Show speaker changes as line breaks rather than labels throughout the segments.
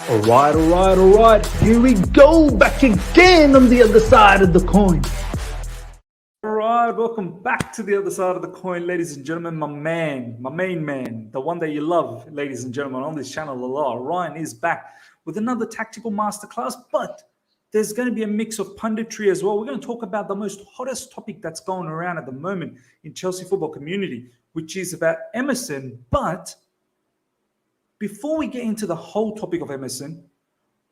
All right. Here we go, back again on the other side of the coin. All right, welcome back to the other side of the coin, ladies and gentlemen. My main man, the one that you love, ladies and gentlemen, on this channel a lot. Ryan is back with another tactical masterclass, but there's going to be a mix of punditry as well. We're going to talk about the most hottest topic that's going around at the moment in Chelsea football community, which is about Emerson. But before we get into the whole topic of Emerson,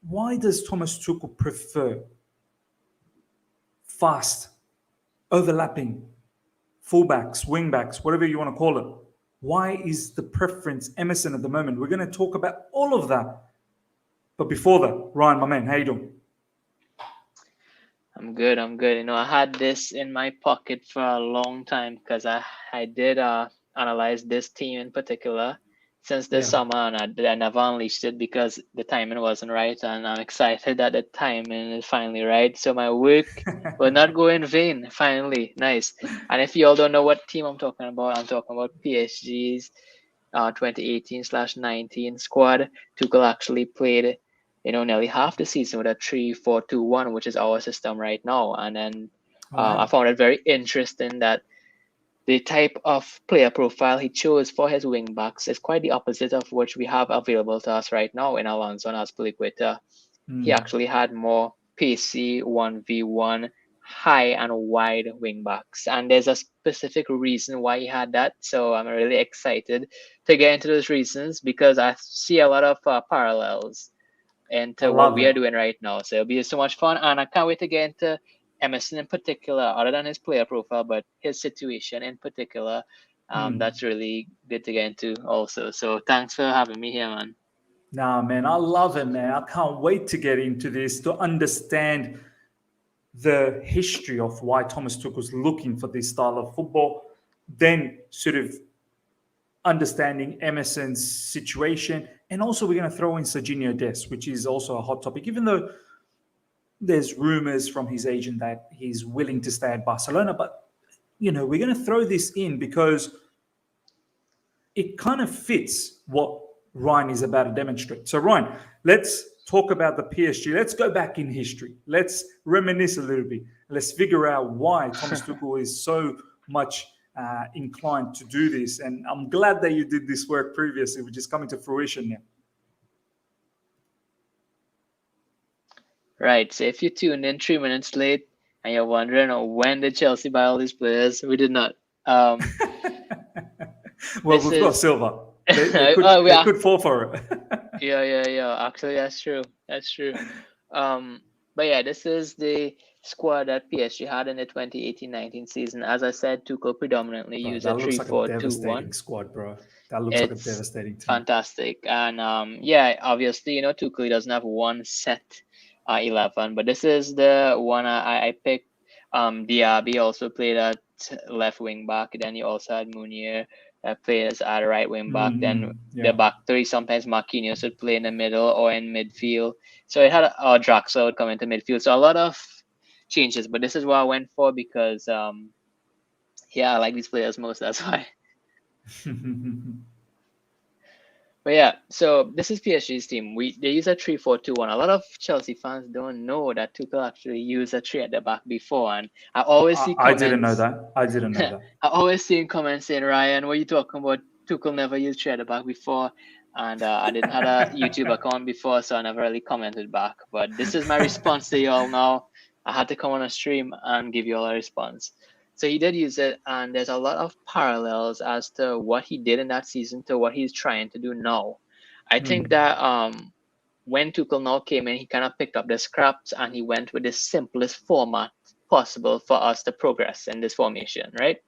why does Thomas Tuchel prefer fast, overlapping fullbacks, wingbacks, whatever you want to call it? Why is the preference Emerson at the moment? We're going to talk about all of that. But before that, Ryan, my man, how you doing?
I'm good. I had this in my pocket for a long time because I did analyze this team in particular since the summer, and I never unleashed it because the timing wasn't right, and I'm excited that the timing is finally right. So my work will not go in vain. Finally, nice. And if you all don't know what team I'm talking about PSG's 2018/19 squad. Tuchel actually played, nearly half the season with a 3-4-2-1, which is our system right now. And then I found it very interesting that the type of player profile he chose for his wing backs is quite the opposite of what we have available to us right now in Alonso and Azpilicueta. He actually had more pacey 1v1 high and wide wing backs, and there's a specific reason why he had that. So I'm really excited to get into those reasons because I see a lot of parallels into what we are doing right now. So it'll be so much fun, and I can't wait to get into Emerson in particular, other than his player profile, but his situation in particular. That's really good to get into also. So thanks for having me here, man.
Nah, man, I love it, man. I can't wait to get into this, to understand the history of why Thomas Tuchel was looking for this style of football, then sort of understanding Emerson's situation. And also we're going to throw in Serginho Dest, which is also a hot topic, even though there's rumors from his agent that he's willing to stay at Barcelona. But, we're going to throw this in because it kind of fits what Ryan is about to demonstrate. So, Ryan, let's talk about the PSG. Let's go back in history. Let's reminisce a little bit. Let's figure out why Thomas Tuchel is so much inclined to do this. And I'm glad that you did this work previously, which is coming to fruition now.
Right. So if you tuned in 3 minutes late and you're wondering, when did Chelsea buy all these players? We did not.
Well, we've got Silva. They could fall for it.
Yeah. Actually, that's true. But yeah, this is the squad that PSG had in the 2018-19 season. As I said, Tuchel predominantly used a 3-4-2-1.
Devastating squad, bro. That looks like a devastating team.
Fantastic. And obviously, Tuchel doesn't have one set 11, but this is the one I picked. Diaby also played at left wing back. Then you also had Munier players at right wing back. Then the back three, sometimes Marquinhos would play in the middle or in midfield. So it had Draxler would come into midfield. So a lot of changes, but this is what I went for because I like these players most. That's why. But yeah, so this is PSG's team. They use a 3-4-2-1. A lot of Chelsea fans don't know that Tuchel actually used a 3 at the back before, and I always see comments.
I didn't know that.
I always see comments saying, "Ryan, what are you talking about? Tuchel never used 3 at the back before." And I didn't have a YouTube account before, so I never really commented back. But this is my response to you all now. I had to come on a stream and give you all a response. So he did use it, and there's a lot of parallels as to what he did in that season to what he's trying to do now. I think that when Tuchel now came in, he kind of picked up the scraps and he went with the simplest format possible for us to progress in this formation, right?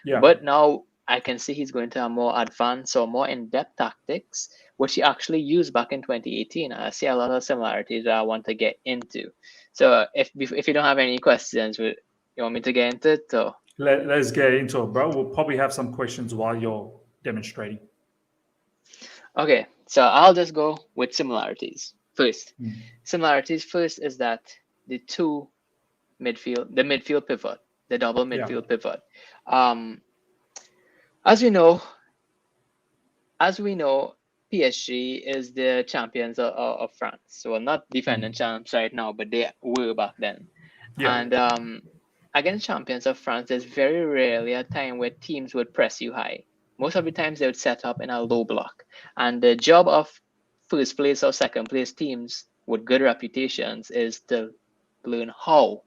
Yeah.
But now I can see he's going to have more advanced or more in-depth tactics, which he actually used back in 2018. I see a lot of similarities that I want to get into. So if you don't have any questions, you want me to get into it? Or?
Let's get into it, bro. We'll probably have some questions while you're demonstrating.
Okay, so I'll just go with similarities first. Similarities first is that the midfield pivot, the double midfield pivot. As we know, PSG is the champions of France. So not defending champs right now, but they were back then.
Yeah.
And against champions of France, there's very rarely a time where teams would press you high. Most of the times they would set up in a low block. And the job of first place or second place teams with good reputations is to learn how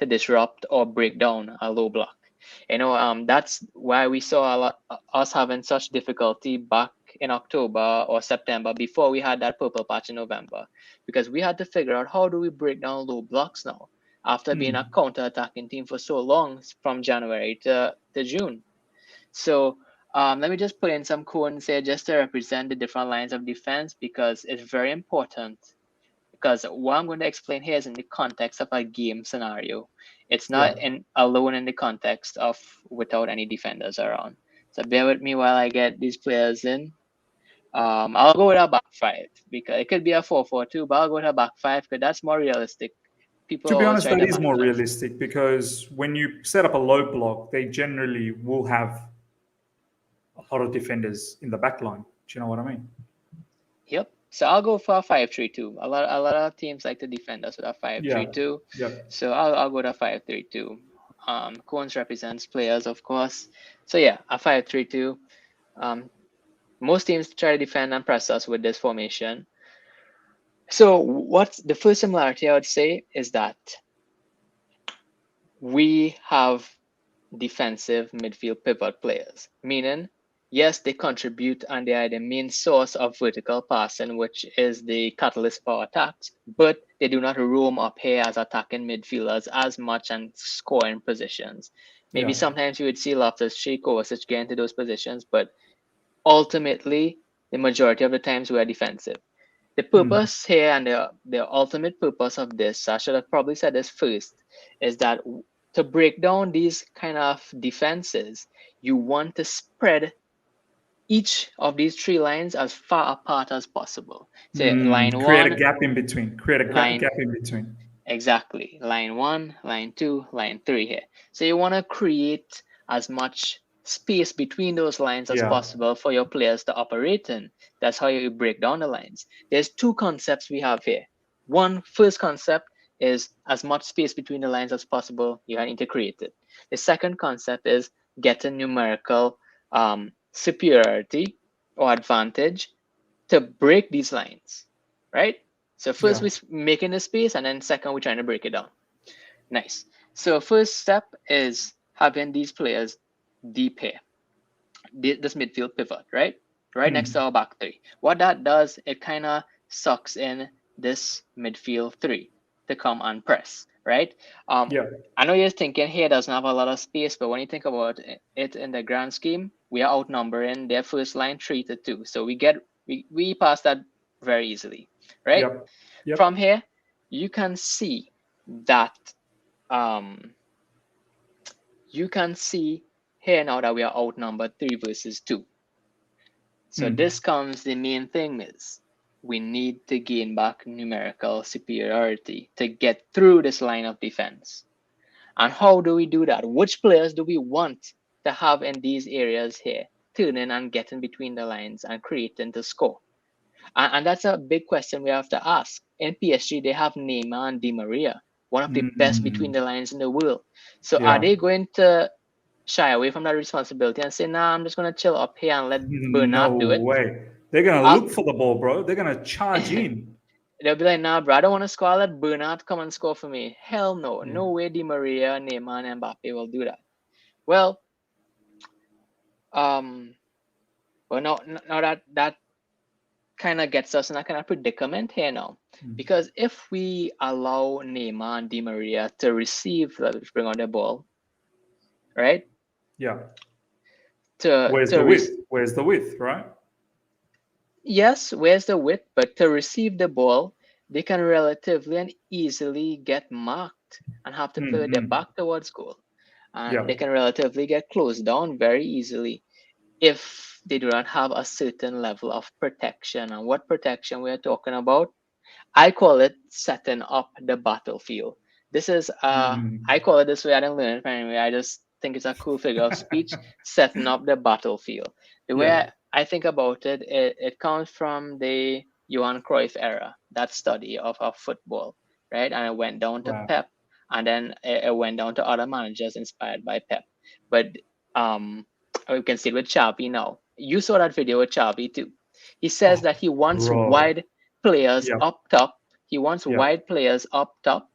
to disrupt or break down a low block. That's why we saw us having such difficulty back in October or September before we had that purple patch in November, because we had to figure out how do we break down low blocks now after being a counter-attacking team for so long from January to June. So let me just put in some codes here just to represent the different lines of defense, because it's very important. Because what I'm going to explain here is in the context of a game scenario. It's not alone in the context of without any defenders around. So bear with me while I get these players in. I'll go with a back five, because it could be a 4-4-2, but I'll go with a back five because that's more realistic. People
To be
always
honest,
try
that
to
is
match
more
us.
realistic, because when you set up a low block, they generally will have a lot of defenders in the back line. Do you know what I mean?
Yep. So I'll go for a 5-3-2. A lot of teams like to defend us with a 5-3-2.
Yeah.
So I'll go to a 5-3-2. Cones represents players, of course. So yeah, a 5-3-2. Most teams try to defend and press us with this formation. So what's the first similarity I would say is that we have defensive midfield pivot players, meaning, yes, they contribute and they are the main source of vertical passing, which is the catalyst for attacks, but they do not roam up here as attacking midfielders as much and score in positions. Maybe sometimes you would see Loftus-Cheek or Kovacic get into those positions, but ultimately, the majority of the times we are defensive. The purpose here and the ultimate purpose of this, I should have probably said this first, is that to break down these kind of defenses, you want to spread each of these three lines as far apart as possible. So line
Create a
one,
gap in between.
line
Gap in between.
exactly, line one, line two, line three here. So you want to create as much space between those lines as possible for your players to operate in. That's how you break down the lines. There's two concepts we have here. First concept is as much space between the lines as possible, you need to create it. The second concept is getting numerical superiority or advantage to break these lines, right? So first we're making the space, and then second we're trying to break it down. Nice. So first step is having these players deep here, this midfield pivot, right? Right next to our back three. What that does, it kind of sucks in this midfield three to come and press, right? I know you're thinking here doesn't have a lot of space, but when you think about it in the grand scheme, we are outnumbering their first line 3-2. So we pass that very easily, right?
Yep.
From here, you can see that you can see here now that we are outnumbered 3 versus 2. So this comes the main thing is we need to gain back numerical superiority to get through this line of defense. And how do we do that? Which players do we want to have in these areas here, turning and getting between the lines and creating to score? And that's a big question we have to ask. In PSG, they have Neymar and Di Maria, one of the best between the lines in the world. So are they going to shy away from that responsibility and say, nah, I'm just going to chill up here and let Bernard do it?
No way. They're going to look for the ball, bro. They're going to charge in.
They'll be like, nah, bro, I don't want to score. Let Bernard come and score for me. Hell no. No way Di Maria, Neymar, and Mbappe will do that. Well, now that kind of gets us in a kind of predicament here now. Because if we allow Neymar and Di Maria to receive, let's bring on the ball, right?
Yeah. Where's the width, right?
Yes, where's the width? But to receive the ball, they can relatively and easily get marked and have to play with their back towards goal. And they can relatively get closed down very easily if they do not have a certain level of protection. And what protection we are talking about? I call it setting up the battlefield. This is I call it this way. I didn't learn it anyway. I just think it's a cool figure of speech, setting up the battlefield. The way I think about it, it comes from the Johan Cruyff era, that study of football, right? And it went down to
Wow.
Pep, and then it went down to other managers inspired by Pep. But um, we can see it with Xavi now. You saw that video with Xavi too. He says
Oh,
that he wants
bro.
wide players
Yeah.
up top. He wants
Yeah.
wide players up top.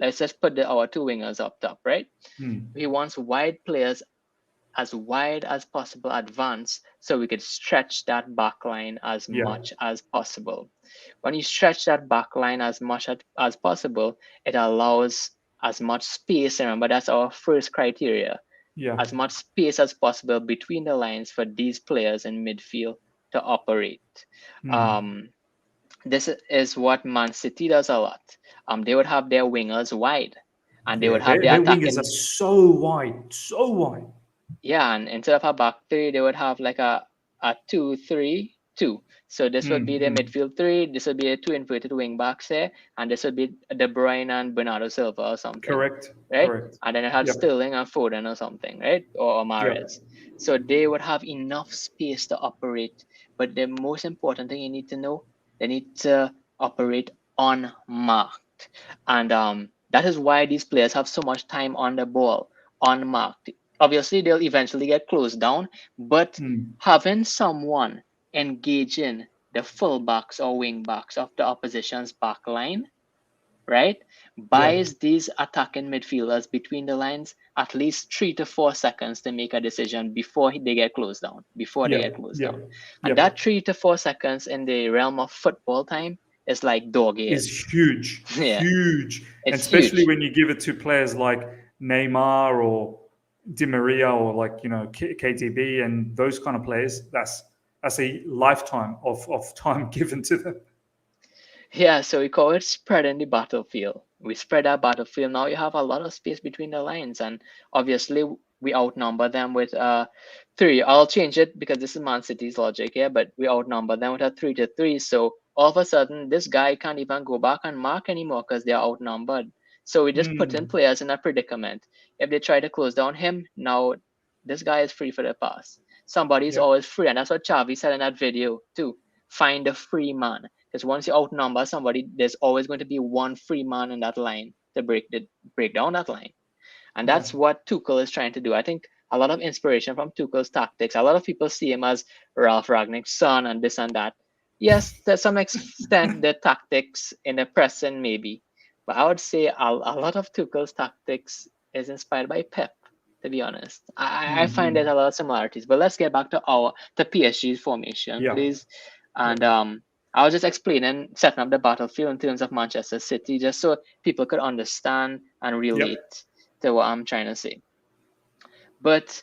Let's just put our two wingers up top, right?
Mm.
He wants wide players as wide as possible advance so we could stretch that back line as
Yeah.
much as possible. When you stretch that back line as much as possible, it allows as much space. Remember, that's our first criteria,
Yeah.
as much space as possible between the lines for these players in midfield to operate.
Mm.
Um, this is what Man City does a lot. They would have their wingers wide, and they
Yeah.
would have their
Their wingers are
attacking.
so wide, so wide.
Yeah, and instead of a back three, they would have like a 2-3-2. So this would be the
Mm.
midfield three. This would be a two inverted wing backs there, and this would be De Bruyne and Bernardo Silva or something,
Correct.
right?
Correct.
And then it had
Yep.
Sterling and Foden or something, right? Or
Yep.
Mahrez. So they would have enough space to operate. But the most important thing you need to know, they need to operate unmarked, and that is why these players have so much time on the ball, unmarked. Obviously, they'll eventually get closed down, but
Mm.
having someone engaging the fullbacks or wing backs of the opposition's back line, right,
Yeah.
buys these attacking midfielders between the lines at least 3 to 4 seconds to make a decision before they get closed down, before they
Yeah.
get closed
Yeah.
down. And
Yep.
that 3 to 4 seconds in the realm of football time is like dog
Is
years.
huge,
Yeah,
huge, and
it's
especially
huge.
when you give it to players like Neymar or Di Maria or like KTB and those kind of players. That's a lifetime of time given to them.
Yeah, so we call it spreading the battlefield. We spread our battlefield. Now you have a lot of space between the lines, and obviously we outnumber them with three. I'll change it because this is Man City's logic here, but we outnumber them with a 3-3. So all of a sudden, this guy can't even go back and mark anymore because they're outnumbered. So we just put in
Mm.
players in a predicament. If they try to close down him, now this guy is free for the pass. Somebody's
Yep.
always free, and that's what Xavi said in that video too. Find a free man, because once you outnumber somebody, there's always going to be one free man in that line to break down that line. And
Yeah.
that's what Tuchel is trying to do. I think a lot of inspiration from Tuchel's tactics. A lot of people see him as Ralph Ragnick's son and this and that. Yes, to some extent, the tactics in the pressing maybe, but I would say a lot of Tuchel's tactics is inspired by Pep. To be honest, I find there's
Hmm.
a lot of similarities. But let's get back to PSG's formation,
Yeah.
please.
Yep.
And I was just explaining setting up the battlefield in terms of Manchester City, just so people could understand and
Yep.
relate to what I'm trying to say. But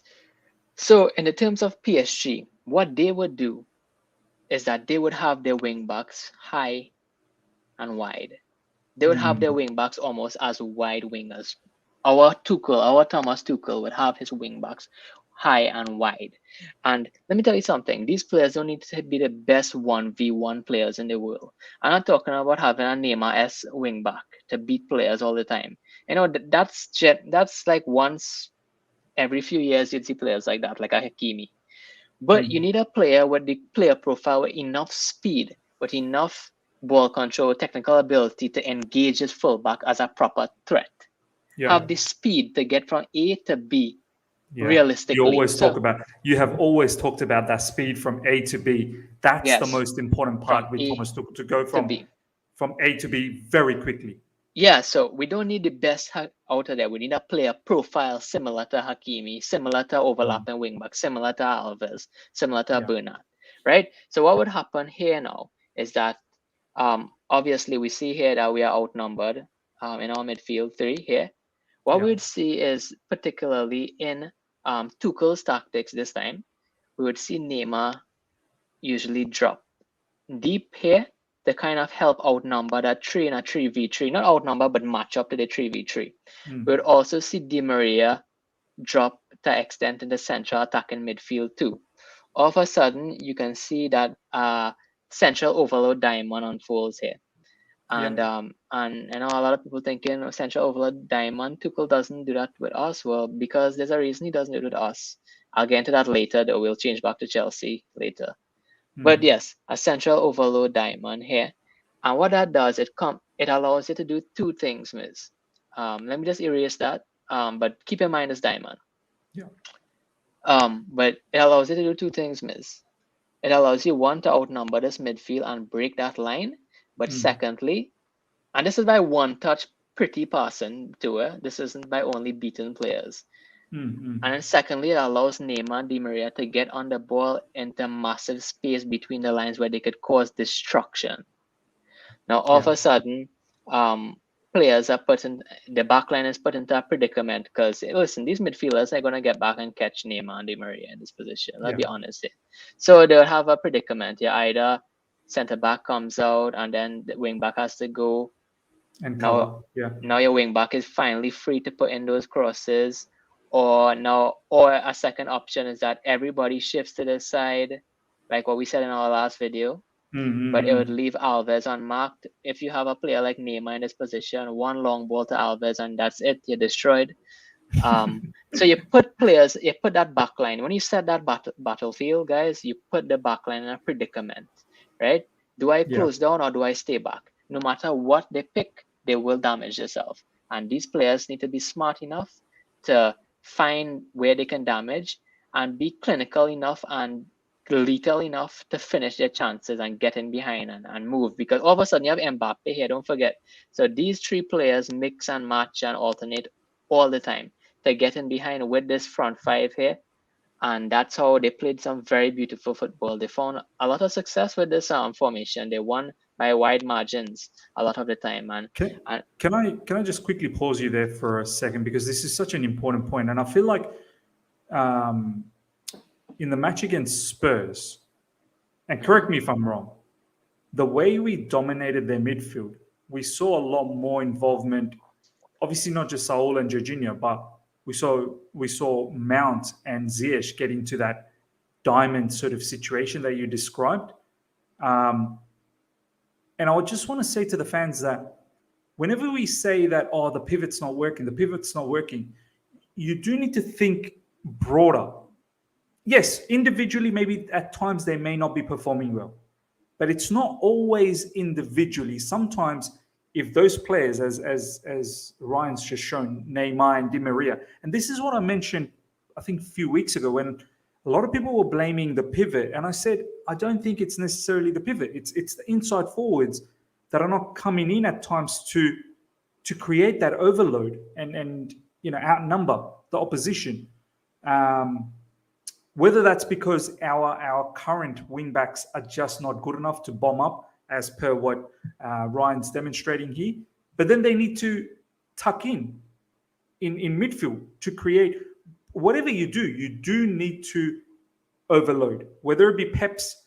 so in the terms of PSG, what they would do is that they would have their wing backs high and wide. They would have their
Mm.
wing backs almost as wide wingers. Our Thomas Tuchel would have his wing backs high and wide. And let me tell you something, these players don't need to be the best 1v1 players in the world. I'm not talking about having a Neymar S wing back to beat players all the time. You know, that's like once every few years you'd see players like that, like a Hakimi. But you
Mm.
need a player with the player profile with enough speed, with enough ball control, technical ability to engage his fullback as a proper threat.
Yeah.
Have the speed to get from A to B
Yeah.
realistically. So
You have always talked about that speed from A to B. That's the
yes,
most important
from
part with
A
Thomas Tuchel, to go
to B.
from A to B very quickly.
Yeah, so we don't need the best out of there. We need a player profile similar to Hakimi, similar to
Mm.
overlapping wingback, similar to Alves, similar to
Yeah.
Bernat, right? So what would happen here now is that obviously we see here that we are outnumbered in our midfield three here. What
Yeah.
we would see is particularly in Tuchel's tactics this time, we would see Neymar usually drop deep here to kind of help outnumber that three in a 3v3, not outnumber, but match up to the 3v3. We would
Mm.
also see Di Maria drop to extent in the central attacking midfield too. All of a sudden, you can see that central overload diamond unfolds here.
Yeah.
And I know a lot of people thinking central overload diamond Tuchel doesn't do that with us. Well, because there's a reason he doesn't do it with us. I'll get into that later, though we'll change back to Chelsea later. But
Mm.
yes, a central overload diamond here. And what that does, it allows you to do two things, Miss. Let me just erase that. But keep in mind this diamond.
Yeah.
But it allows you to do two things, Miss. It allows you, one, to outnumber this midfield and break that line. But
Mm.
secondly, and this is by one touch pretty passing to it. This isn't by only beating players.
Mm.
And then secondly, it allows Neymar and Di Maria to get on the ball into massive space between the lines where they could cause destruction. Now, all of
Yeah.
a sudden, players are put in, the back line is put into a predicament because, listen, these midfielders are going to get back and catch Neymar and Di Maria in this position. Let's
Yeah.
be honest here. So they'll have a predicament. Yeah, either centre back comes out and then the wing back has to go.
And
Now,
cover. Yeah.
now your wing back is finally free to put in those crosses. Or a second option is that everybody shifts to the side, like what we said in our last video, but it would
Mm.
leave Alves unmarked. If you have a player like Neymar in this position, one long ball to Alves and that's it, you're destroyed. So you put that back line. When you set that battlefield, guys, you put the back line in a predicament, right? Do I
Yeah.
close down or do I stay back? No matter what they pick, they will damage themselves. And these players need to be smart enough to find where they can damage and be clinical enough and lethal enough to finish their chances and get in behind and move. Because all of a sudden you have Mbappe here, don't forget. So these three players mix and match and alternate all the time to get in behind with this front five here. And that's how they played some very beautiful football. They found a lot of success with this formation. They won by wide margins a lot of the time.
Can,
And
can I just quickly pause you there for a second because this is such an important point, and I feel like um, in the match against Spurs, and correct me if I'm wrong, the way we dominated their midfield, we saw a lot more involvement. Obviously, not just Saul and Jorginho, but we saw Mount and Ziyech get into that diamond sort of situation that you described. Um, and I would just want to say to the fans that whenever we say that, oh, the pivot's not working, you do need to think broader. Yes, individually, maybe at times they may not be performing well, but it's not always individually. Sometimes, if those players, as Ryan's just shown, Neymar and Di Maria, and this is what I mentioned, I think a few weeks ago when a lot of people were blaming the pivot, and I said I don't think it's necessarily the pivot. It's the inside forwards that are not coming in at times to create that overload and outnumber the opposition. Um, whether that's because our current wingbacks are just not good enough to bomb up, as per what Ryan's demonstrating here, but then they need to tuck in midfield to create whatever you do need to overload, whether it be Pep's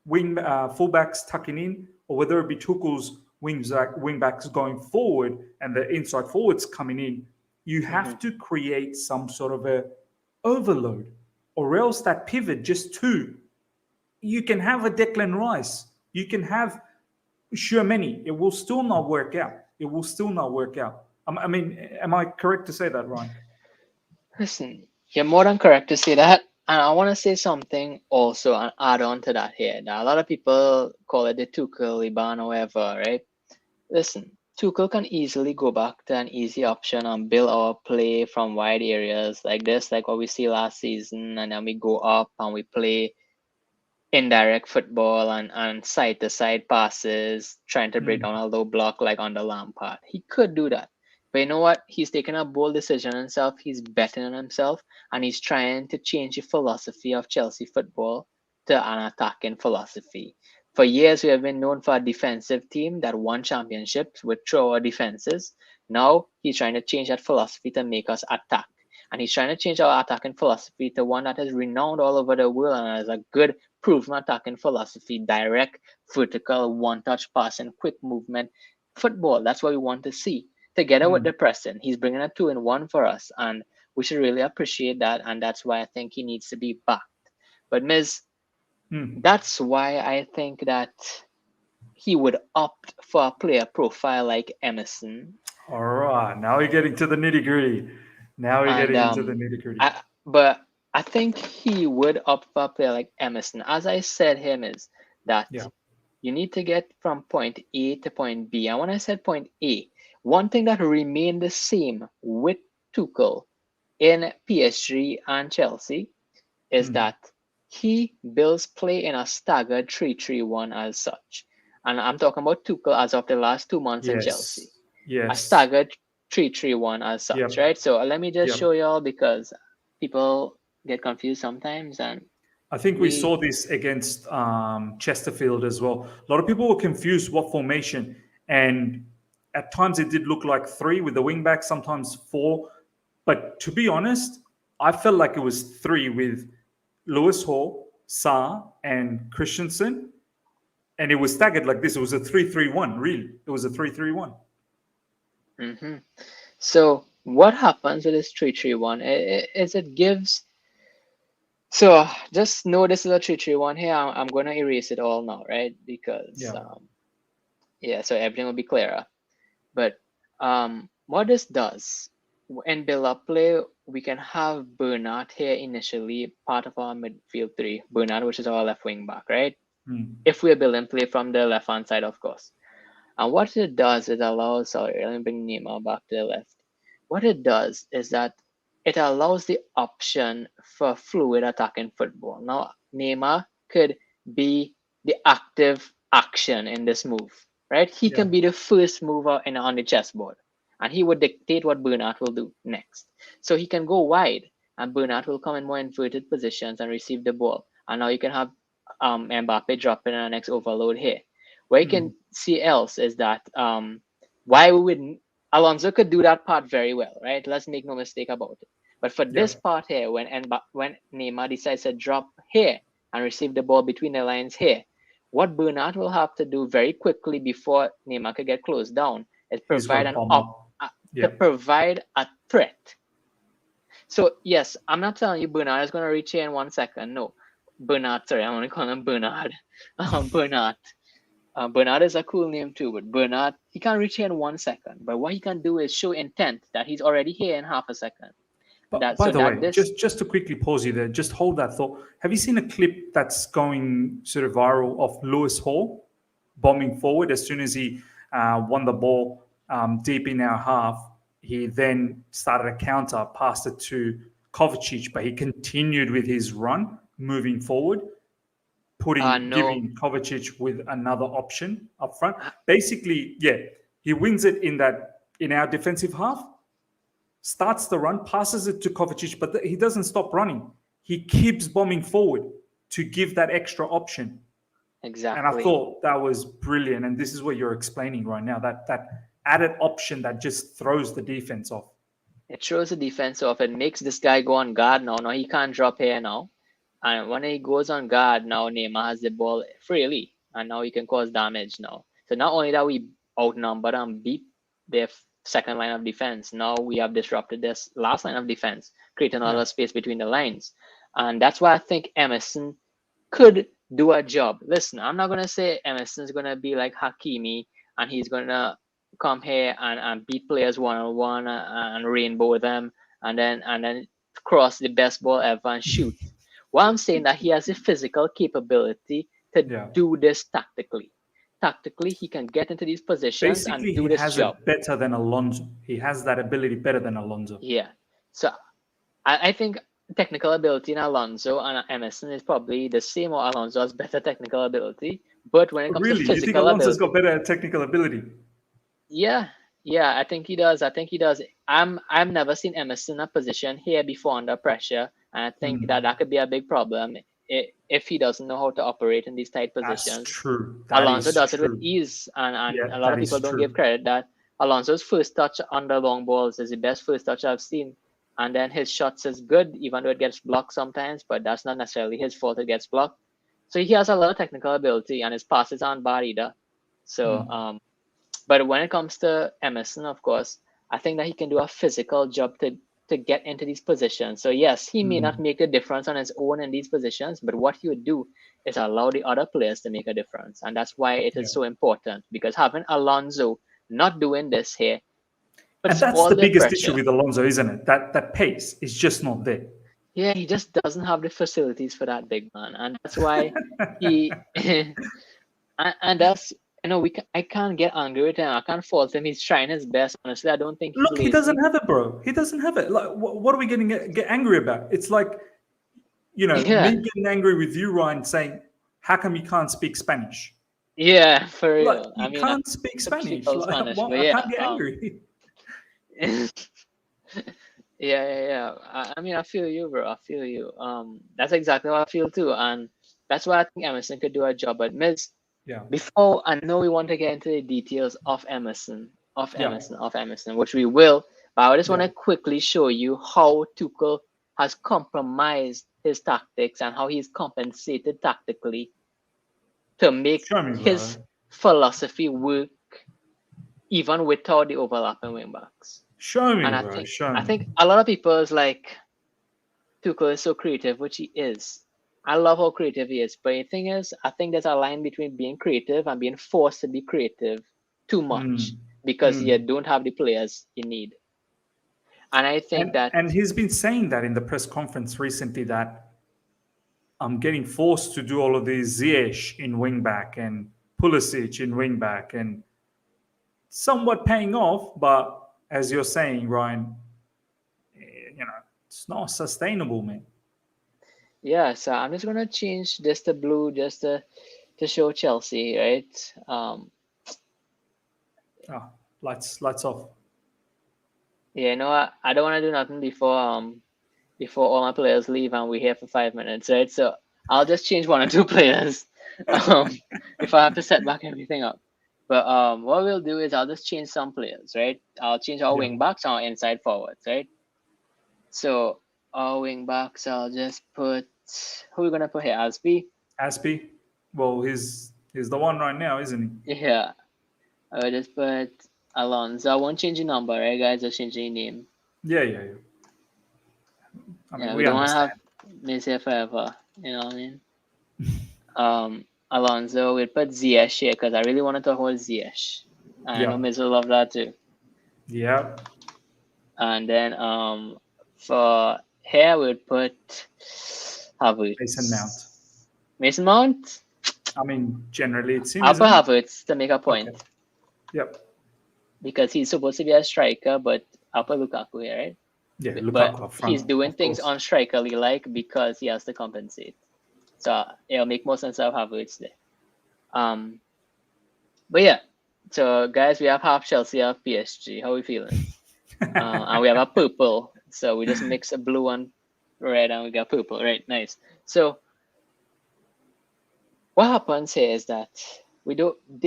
fullbacks tucking in, or whether it be Tuchel's wingbacks going forward and the inside forwards coming in. You have to create some sort of a overload, or else that pivot just two. You can have a Declan Rice, you can have Shermany. It will still not work out. It will still not work out. I mean, am I correct to say that, Ryan?
listen, you're more than correct to say that. And I want to say something also and add on to that here. Now, a lot of people call it the Tuchel, Iban, or whatever, right? Listen, Tuchel can easily go back to an easy option and build our play from wide areas like this, like what we see last season, and then we go up and we play indirect football and side to side passes, trying to break down a low block like on the Lampard. He could do that. But you know what? He's taken a bold decision himself. He's betting on himself and he's trying to change the philosophy of Chelsea football to an attacking philosophy. For years, we have been known for a defensive team that won championships with throw defenses. Now he's trying to change that philosophy to make us attack. And he's trying to change our attacking philosophy to one that is renowned all over the world and has a good proven attacking philosophy, direct, vertical, one-touch passing, quick movement, football. That's what we want to see. Together with the pressing, he's bringing a 2-in-1 for us, and we should really appreciate that. And that's why I think he needs to be backed. But Miz, that's why I think that he would opt for a player profile like Emerson.
All right, now we're getting to the nitty gritty. Now we're
And
getting into the nitty gritty.
but I think he would opt for a player like Emerson. As I said, him is that you need to get from point A to point B. And when I said point A, one thing that remained the same with Tuchel in PSG and Chelsea is that he builds play in a staggered 3-3-1 as such. And I'm talking about Tuchel as of the last 2 months in Chelsea.
Yes.
A staggered 3-3-1 as such, right? So let me just show y'all, because people get confused sometimes. And
I think we saw this against Chesterfield as well. A lot of people were confused what formation, and at times it did look like 3 with the wing back, sometimes 4. But to be honest, I felt like it was 3 with Lewis Hall, Sarr, and Christensen, and it was staggered like this. It was a 3-3-1. Really, it was a 3-3-1.
So what happens with this 3-3-1 is it gives. So just know this is a 3-3-1 here. I'm going to erase it all now, right? Because so everything will be clearer. But what this does in build-up play, we can have Bernard here initially, part of our midfield 3. Bernard, which is our left wing back, right? If we're building play from the left-hand side, of course. And what it does, it allows, sorry, let me bring Neymar back to the left. What it does is that it allows the option for fluid attacking football. Now, Neymar could be the active action in this move, right? He can be the first mover on the chessboard, and he would dictate what Bernard will do next. So he can go wide, and Bernard will come in more inverted positions and receive the ball. And now you can have Mbappe drop in our next overload here. What you can see else is that why we wouldn't. Alonso could do that part very well, right? Let's make no mistake about it. But for this part here, when Neymar decides to drop here and receive the ball between the lines here, what Bernard will have to do very quickly before Neymar could get closed down is provide provide a threat. So yes, I'm not telling you Bernard is going to reach here in 1 second. No, Bernard. Sorry, I'm only calling him Bernard. Bernard. Bernard is a cool name too, but Bernard, he can't reach here in 1 second. But what he can do is show intent that he's already here in half a second.
But by the way, just to quickly pause you there, just hold that thought. Have you seen a clip that's going sort of viral of Lewis Hall bombing forward as soon as he won the ball deep in our half? He then started a counter, passed it to Kovacic, but he continued with his run, moving forward, giving Kovacic with another option up front. Basically, he wins it in our defensive half, starts the run, passes it to Kovacic, but he doesn't stop running. He keeps bombing forward to give that extra option.
Exactly.
And I thought that was brilliant. And this is what you're explaining right now, that added option that just throws the defense off.
It throws the defense off. It makes this guy go on guard now. Now he can't drop here now. And when he goes on guard, now Neymar has the ball freely. And now he can cause damage now. So not only that we outnumbered and beat their second line of defense, now we have disrupted this last line of defense, creating another space between the lines. And that's why I think Emerson could do a job. Listen, I'm not going to say Emerson's going to be like Hakimi and he's going to come here and beat players one-on-one and rainbow them and then cross the best ball ever and shoot. Well, I'm saying that he has the physical capability to do this tactically. Tactically, he can get into these positions and do this job.
It better than Alonso. He has that ability better than Alonso.
Yeah. So I think technical ability in Alonso and Emerson is probably the same, or Alonso has better technical ability. But when it comes to physical ability...
You think Alonso's got better technical ability?
Yeah, I think he does. I've never seen Emerson in a position here before under pressure. And I think that could be a big problem if he doesn't know how to operate in these tight positions.
That's true.
Alonso does it with ease. And a lot of people don't give credit that Alonso's first touch under long balls is the best first touch I've seen. And then his shots is good, even though it gets blocked sometimes, but that's not necessarily his fault it gets blocked. So he has a lot of technical ability and his passes aren't bad either. So, but when it comes to Emerson, of course, I think that he can do a physical job to get into these positions. So yes, he may not make a difference on his own in these positions, but what he would do is allow the other players to make a difference. And that's why it is so important, because having Alonso not doing this here,
and that's the biggest issue with Alonso, isn't it? That pace is just not there.
Yeah, he just doesn't have the facilities for that big man, and that's why he and that's I can't get angry with him. I can't fault him. He's trying his best. Honestly, I don't think he's
Look, he doesn't
lazy.
have it, bro. He doesn't have it. Like, what are we getting get angry about? It's like, me
Yeah,
getting angry with you, Ryan, saying, "How come you can't speak Spanish?"
yeah, for
Like,
real. I
you
mean, I
can't speak
could
Spanish.
people
Like,
Spanish,
well,
but
I
yeah,
can't get angry.
yeah, yeah. I mean, I feel you, bro. I feel you. That's exactly what I feel too, and that's why I think Emerson could do a job. But Miss,
Yeah,
before I know we want to get into the details of
yeah,
Emerson, which we will, but I just want
yeah.
to quickly show you how Tuchel has compromised his tactics and how he's compensated tactically to make
Show me,
his
bro.
philosophy work even without the overlapping wing backs.
Show me,
And
bro. Show
I
me.
think a lot of people is like Tuchel is so creative, which he is. I love how creative he is. But the thing is, I think there's a line between being creative and being forced to be creative too much
Mm,
because you
mm.
don't have the players you need. And I think that,
And he's been saying that in the press conference recently that I'm getting forced to do all of these Ziyech in wing back and Pulisic in wing back and somewhat paying off, but as you're saying, Ryan, it's not sustainable, man.
yeah, so I'm just going to change this to blue just to show Chelsea, right?
Ah, lights off.
Yeah, I don't want to do nothing before all my players leave and we're here for 5 minutes, right? So I'll just change one or two players um, if I have to set back everything up. But what we'll do is I'll just change some players, right? I'll change our
Yeah.
wing backs and our inside forwards, right? So our wing backs, I'll just put who are we gonna put here? Asby.
Aspie, well, he's the one right now, isn't
Yeah, I'll just put Alonso. I won't change the number, right, guys? I'll change the name.
he? Yeah, yeah, yeah. I mean,
Yeah, we
we
don't want to have
understand.
Messi here forever. You know what I mean? Alonso. We'll put Ziyech here because I really want to talk about Ziyech. And I know
Yeah,
Miz will love that too.
yeah.
And then for here we'll put
Mason Mount.
Havertz. Mason Mount?
I mean, generally it's him,
I'll put
isn't it?
Havertz to make a
Okay.
point
Yep.
because he's supposed to be a striker, but I'll put Lukaku here, right?
Yeah,
But
Lukaku up
he's
front,
doing
of
things
course.
unstrikerly like because he has to compensate. So it'll make more sense to have Havertz there. But yeah, so guys, we have half Chelsea, half PSG. How are we feeling? And we have a purple. So we just mix a blue and red and we got purple. Right, nice. So what happens here is that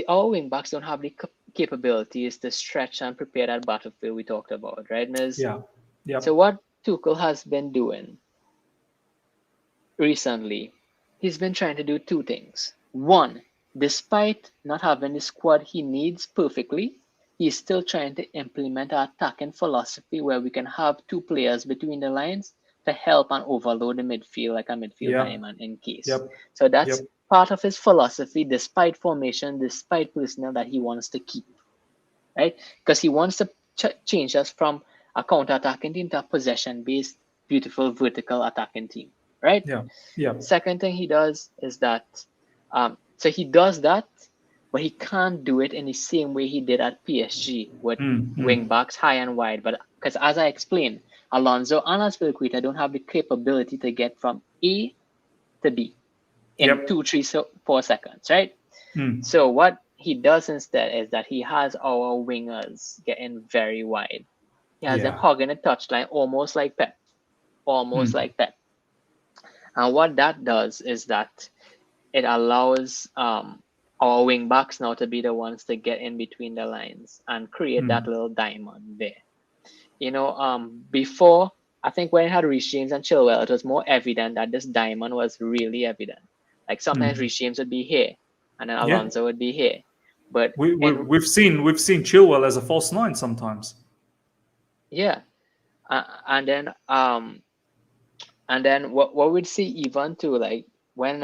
our wing backs don't have the capabilities to stretch and prepare that battlefield we talked about, right, Miz?
Yeah.
So
Yep.
what Tuchel has been doing recently, he's been trying to do two things. One, despite not having the squad he needs perfectly, he's still trying to implement an attacking philosophy where we can have two players between the lines to help and overload the midfield like a midfield
Yeah.
diamond in case.
Yep.
So that's
Yep.
part of his philosophy, despite formation, despite personnel that he wants to keep, right? Because he wants to change us from a counter-attacking team to a possession-based, beautiful vertical attacking team, right?
Yeah. Yeah.
Second thing he does is that, so he does that, but he can't do it in the same way he did at PSG with wing
Mm.
backs high and wide. But because as I explained, Alonso and Aspilicueta don't have the capability to get from A to B in
Yep.
2, 3, 4 seconds, right?
Mm.
So what he does instead is that he has our wingers getting very wide. He has them
Yeah.
hugging the touchline almost like Pep, almost
Mm.
like Pep. And what that does is that it allows our wing backs now to be the ones to get in between the lines and create that
Mm.
little diamond there. Before, I think when it had Reece James and Chilwell, it was more evident that this diamond was really evident. Like sometimes
Mm.
Reece James would be here and then
Yeah.
Alonso would be here. But
We've seen Chilwell as a false nine sometimes.
yeah, and then what we'd see even too, like when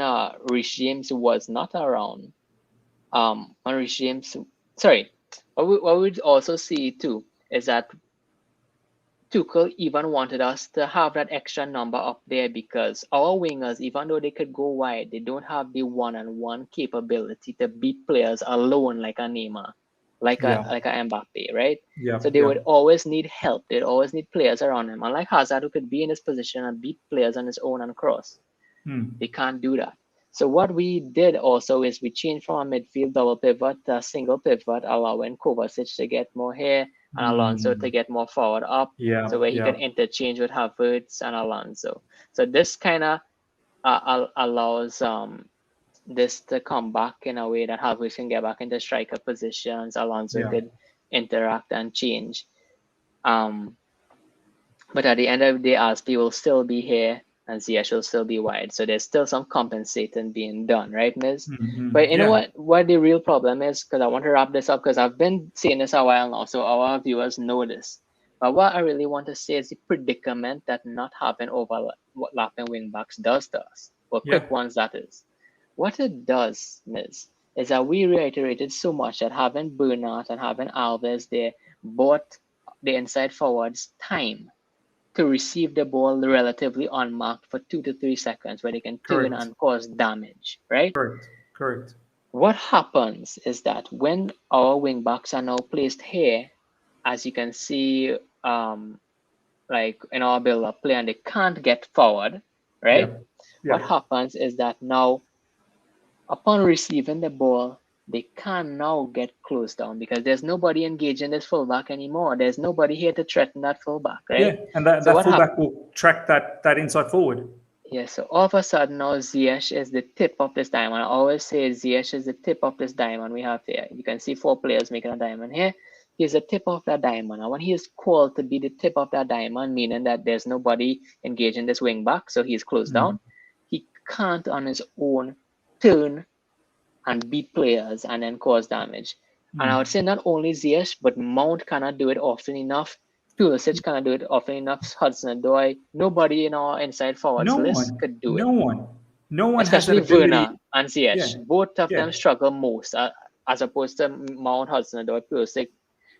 Reece James was not around, when Reece James, sorry, what we'd also see too is that Tuchel even wanted us to have that extra number up there because our wingers, even though they could go wide, they don't have the one-on-one capability to beat players alone like a Neymar,
Yeah,
like a Mbappe, right?
yeah,
So they
yeah.
would always need help. They'd always need players around him. Unlike Hazard, who could be in his position and beat players on his own and cross, they can't do that. So what we did also is we changed from a midfield double pivot to a single pivot, allowing Kovacic to get more here and Alonso to get more forward up,
Yeah,
so where he
yeah,
can interchange with Havertz and Alonso. So this kind of allows this to come back in a way that Havertz can get back into striker positions, Alonso
yeah.
could interact and change. But at the end of the day, Aspi will still be here and Ziyech will still be wide. So there's still some compensating being done, right, Miz? But you know
Yeah,
what the real problem is? Because I want to wrap this up because I've been saying this a while now, so our viewers know this. But what I really want to say is the predicament that not having overlapping wing backs does to us. Well,
yeah.
quick ones that is. What it does, Miz, is that we reiterated so much that having Bernat and having Alves there bought the inside forwards time to receive the ball relatively unmarked for 2 to 3 seconds where they can turn
Correct,
and cause damage, right?
correct, correct.
What happens is that when our wing backs are now placed here, as you can see, like in our build-up play, and they can't get forward,
Yeah,
right?
yeah.
What happens is that now, upon receiving the ball, they can now get closed down because there's nobody engaging this fullback anymore. There's nobody here to threaten that fullback,
Yeah,
right?
and that,
So
that
what happens?
fullback will track that inside forward.
Yeah, so all of a sudden now Ziyech is the tip of this diamond. I always say Ziyech is the tip of this diamond we have here. You can see 4 players making a diamond here. He's the tip of that diamond. And when he is called to be the tip of that diamond, meaning that there's nobody engaging this wing back, so he's closed down, he can't on his own turn and beat players and then cause damage. And I would say not only Ziyech, but Mount cannot do it often enough. Pulisic cannot do it often enough. Hudson-Odoi, nobody in our inside forwards
No
list
one,
could do it.
no one, no one has that
Especially
ability.
Werner and
Yeah,
Ziyech. Both of
yeah.
them struggle most, as opposed to Mount, Hudson-Odoi, Pulisic,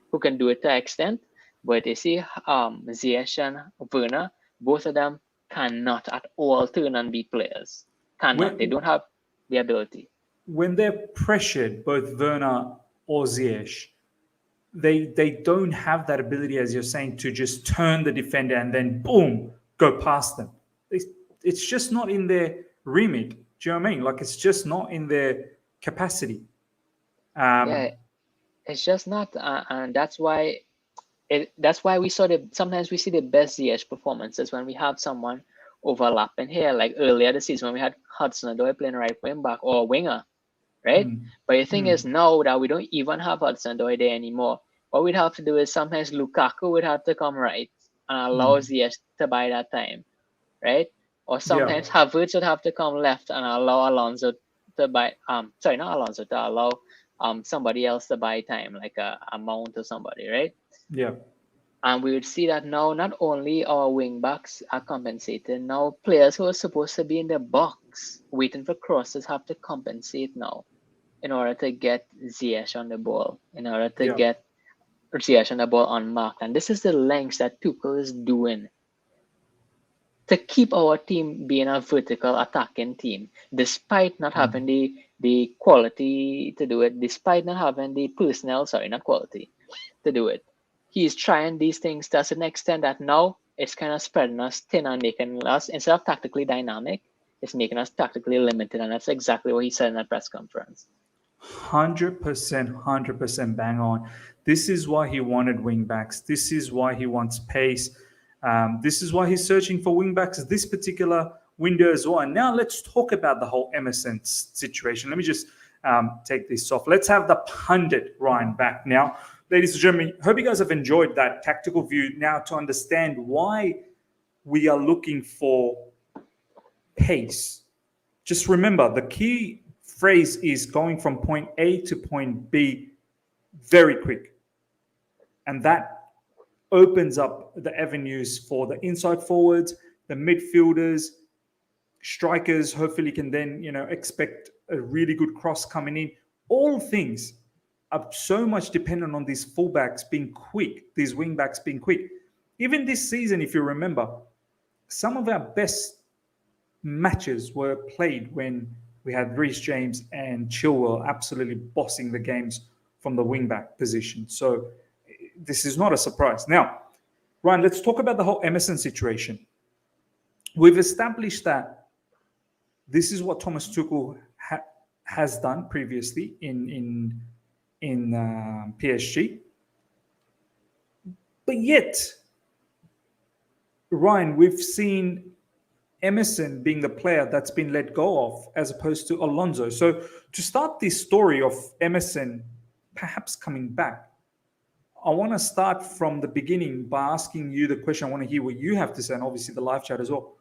who can do it to an extent. But you see, Ziyech and Werner, both of them cannot at all turn and beat players. Cannot. They
When
don't have the ability.
when they're pressured, both Werner or Ziyech, they don't have that ability, as you're saying, to just turn the defender and then boom, go past them. It's just not in their remit. Do you know what I mean? Like it's just not in their capacity.
Yeah, it's just not, and that's why we saw sometimes we see the best Ziyech performances when we have someone overlapping here. Like earlier this season when we had Hudson-Odoi playing right wing back or winger, right? But the thing is now that we don't even have Hudson-Odoi there anymore, what we'd have to do is sometimes Lukaku would have to come right and allow Ziyech to buy that time, right? Or
Yeah,
sometimes Havertz would have to come left and allow Alonso to buy sorry, not Alonso, to allow somebody else to buy time, like a Mount or somebody, right?
yeah,
And we would see that now not only our wing backs are compensating, now players who are supposed to be in the box waiting for crosses have to compensate now in order to get Ziyech on the ball, in order to
yeah.
get Ziyech on the ball unmarked. And this is the lengths that Tuchel is doing to keep our team being a vertical attacking team, despite not having the quality to do it, despite not having the personnel, sorry, not quality, to do it. He's trying these things to an extent that now it's kind of spreading us thin and making us, instead of tactically dynamic, it's making us tactically limited. And that's exactly what he said in that press conference.
100%, 100% bang on. This is why he wanted wing backs. This is why he wants pace. This is why he's searching for wing backs this particular window as well. And now let's talk about the whole Emerson situation. Let me just take this off. Let's have the pundit Ryan back now. Ladies and gentlemen, hope you guys have enjoyed that tactical view now to understand why we are looking for pace. Just remember, the key phrase is going from point A to point B very quick. And that opens up the avenues for the inside forwards, the midfielders, strikers. Hopefully can then, expect a really good cross coming in. All things are so much dependent on these fullbacks being quick, these wingbacks being quick. Even this season, if you remember, some of our best matches were played when we had Reece James and Chilwell absolutely bossing the games from the wing-back position. So this is not a surprise. Now, Ryan, let's talk about the whole Emerson situation. We've established that this is what Thomas Tuchel has done previously in PSG, but yet, Ryan, we've seen Emerson being the player that's been let go of as opposed to Alonso. So to start this story of Emerson perhaps coming back, I want to start from the beginning by asking you the question. I want to hear what you have to say, and obviously the live chat as well.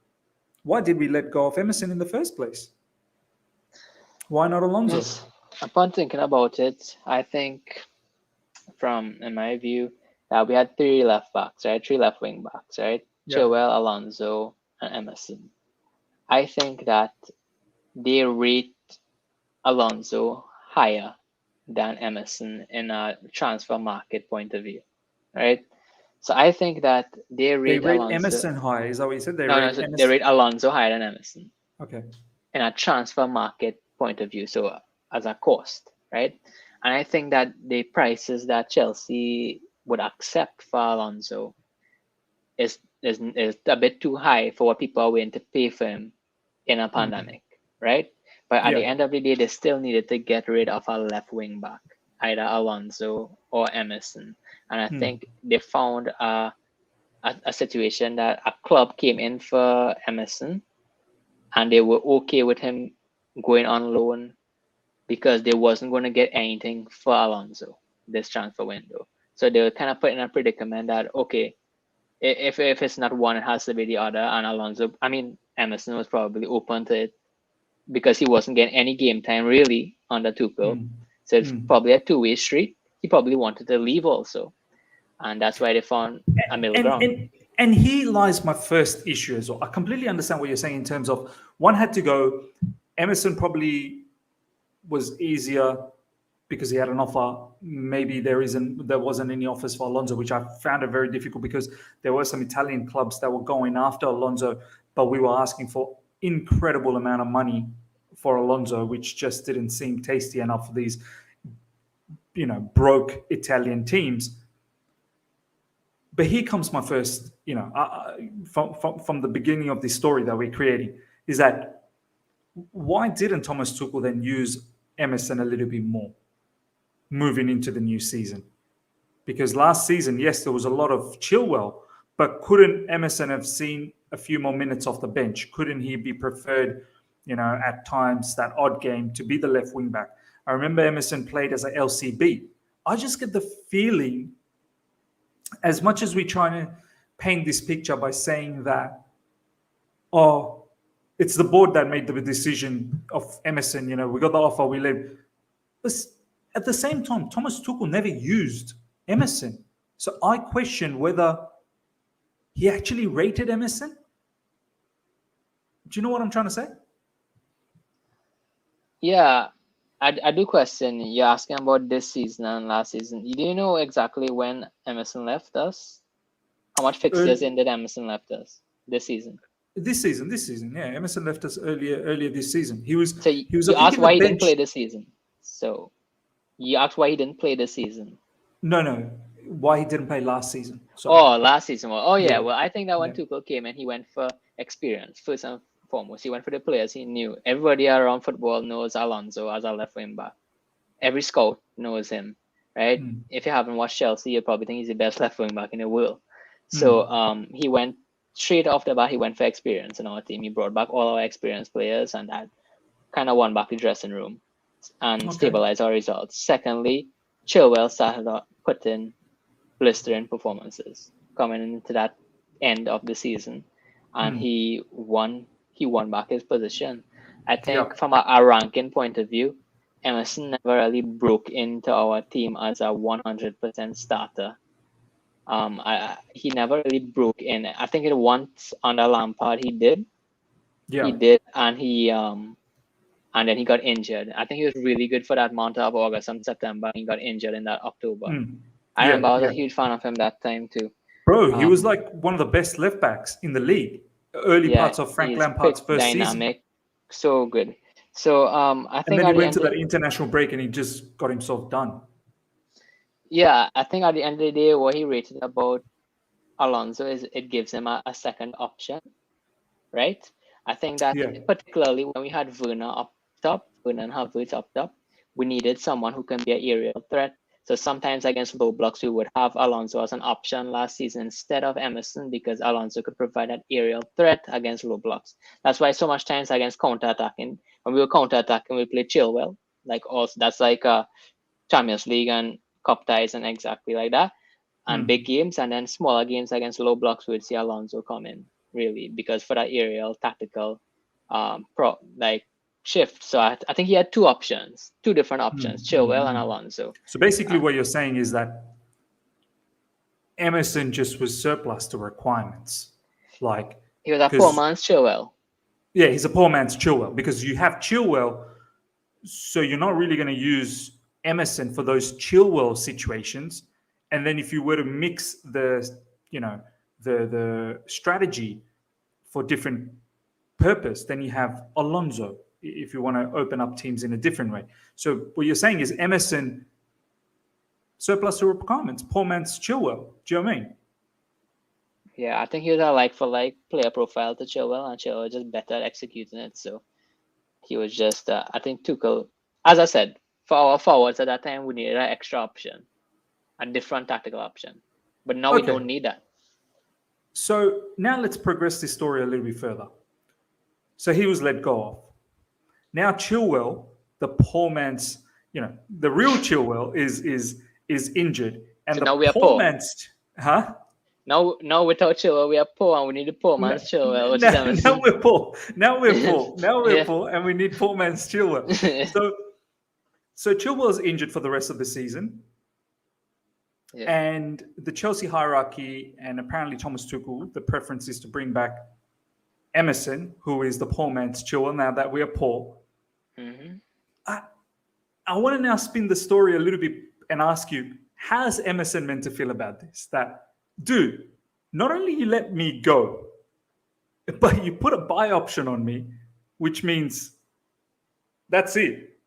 Why did we let go of Emerson in the first place? Why not Alonso?
Yes. Upon thinking about it, I think, in my view, that we had three left backs, right? Three left wing backs, right?
Yeah.
Chilwell, Alonso, and Emerson. I think that they rate Alonso higher than Emerson in a transfer market point of view, right? So I think that they rate Alonso.
Emerson higher. Is that what you said?
They rate Alonso higher than Emerson.
Okay.
In a transfer market point of view, so as a cost, right? And I think that the prices that Chelsea would accept for Alonso is a bit too high for what people are willing to pay for him in a pandemic, right? But at the end of the day, they still needed to get rid of a left wing back, either Alonso or Emerson. And I think they found a situation that a club came in for Emerson and they were okay with him going on loan because they wasn't going to get anything for Alonso this transfer window. So they were kind of put in a predicament that, okay, if it's not one, it has to be the other. And Emerson was probably open to it because he wasn't getting any game time really under Tuchel. So it's probably a two-way street. He probably wanted to leave also. And that's why they found a middle ground.
And here lies my first issue as well. I completely understand what you're saying in terms of one had to go. Emerson probably was easier because he had an offer. Maybe there wasn't any offers for Alonso, which I found it very difficult because there were some Italian clubs that were going after Alonso, but we were asking for incredible amount of money for Alonso, which just didn't seem tasty enough for these, broke Italian teams. But here comes my first, from the beginning of this story that we're creating, is that why didn't Thomas Tuchel then use Emerson a little bit more moving into the new season? Because last season, yes, there was a lot of Chilwell, but couldn't Emerson have seen a few more minutes off the bench? Couldn't he be preferred, at times, that odd game to be the left wing back? I remember Emerson played as a LCB. I just get the feeling, as much as we're trying to paint this picture by saying that, it's the board that made the decision of Emerson, we got the offer, we left. At the same time, Thomas Tuchel never used Emerson. So I question whether he actually rated Emerson. Do you know what I'm trying to say?
Yeah, I do question. You're asking about this season and last season. Do you know exactly when Emerson left us? How much fixtures in did Emerson left us this season?
This season, yeah. Emerson left us earlier this season. He was.
So
he was.
You asked why he didn't play this season. So you asked why he didn't play this season.
No. Why he didn't play last season?
Sorry. Last season. Yeah. Well, I think that when Tuchel came in, he went for experience first and foremost. He went for the players he knew. Everybody around football knows Alonso as a left wing back. Every scout knows him, right? If you haven't watched Chelsea, you probably think he's the best left wing back in the world. So he went straight off the bat. He went for experience in our team. He brought back all our experienced players, and that kind of won back the dressing room and stabilized our results. Secondly, Chilwell started putting blistering performances coming into that end of the season, and he won back his position. I think from a ranking point of view, Emerson never really broke into our team as a 100% starter. He never really broke in. I think it once under Lampard he did. He did, and and then he got injured. I think he was really good for that month of August and September. He got injured in that October. I remember I was a huge fan of him that time too.
Bro, he was like one of the best left backs in the league. Early parts of Frank
he's
Lampard's
quick,
first season.
dynamic, so good. So I
And
think
then
at
he
the
went
end
to that international break and he just got himself done.
yeah, I think at the end of the day, what he rated about Alonso is it gives him a second option, right? I think that particularly when we had Werner up top, Werner and Havertz up top, we needed someone who can be an aerial threat. So sometimes against low blocks, we would have Alonso as an option last season instead of Emerson because Alonso could provide an aerial threat against low blocks. That's why so much times against counter-attacking, when we were counter-attacking, we played Chilwell. Like also that's like Champions League and cup ties and exactly like that. And big games and then smaller games against low blocks, we would see Alonso come in really because for that aerial tactical shift. So I think he had two different options, Chilwell and Alonso.
So basically what you're saying is that Emerson just was surplus to requirements. Like
he was a poor man's Chilwell.
Yeah, he's a poor man's Chilwell because you have Chilwell, so you're not really going to use Emerson for those Chilwell situations. And then if you were to mix the strategy for different purpose, then you have Alonso if you want to open up teams in a different way. So what you're saying is Emerson surplus to requirements, poor man's Chilwell. Do you know what I mean?
Yeah, I think he was a like-for-like player profile to Chilwell, and Chilwell was just better at executing it. So he was just, I think Tuchel, as I said, for our forwards at that time, we needed an extra option, a different tactical option. But now we don't need that.
So now let's progress this story a little bit further. So he was let go of. Now Chilwell, the poor man's, the real Chilwell is injured, and
so
the
now we are
poor man's,
Now without Chilwell, we are poor, and we need the poor man's Chilwell. Which is
now we're poor. Now we're poor. Now we're poor, and we need poor man's Chilwell. So Chilwell's injured for the rest of the season. Yeah. And the Chelsea hierarchy and apparently Thomas Tuchel, the preference is to bring back Emerson, who is the poor man's Chilwell, now that we are poor. Mm-hmm. I want to now spin the story a little bit and ask you, how's Emerson meant to feel about this? That, dude, not only you let me go, but you put a buy option on me, which means that's it.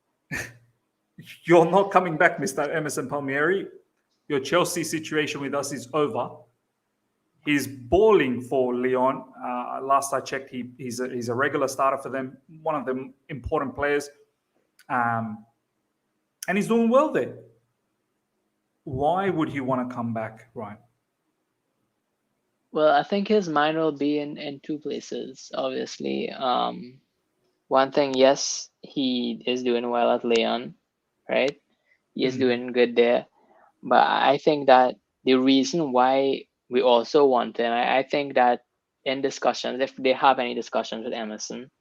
You're not coming back, Mr. Emerson Palmieri. Your Chelsea situation with us is over. He's balling for Lyon. Last I checked, he's a regular starter for them, one of the important players. And he's doing well there. Why would he want to come back, Ryan?
Well, I think his mind will be in two places, obviously. One thing, yes, he is doing well at Lyon, right? He is doing good there. But I think that the reason why we also want him, I think that in discussions, if they have any discussions with Emerson,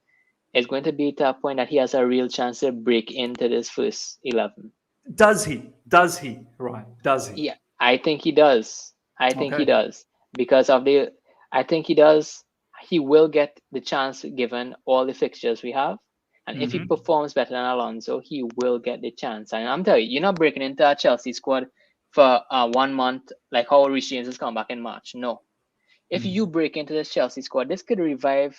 it's going to be to a point that he has a real chance to break into this first 11.
Does he? Does he? Right. Does he?
Yeah, I think he does. I think he does. Because I think he does. He will get the chance given all the fixtures we have. And if he performs better than Alonso, he will get the chance. And I'm telling you, you're not breaking into a Chelsea squad for 1 month, like how Reece James has come back in March. No. If you break into this Chelsea squad, this could revive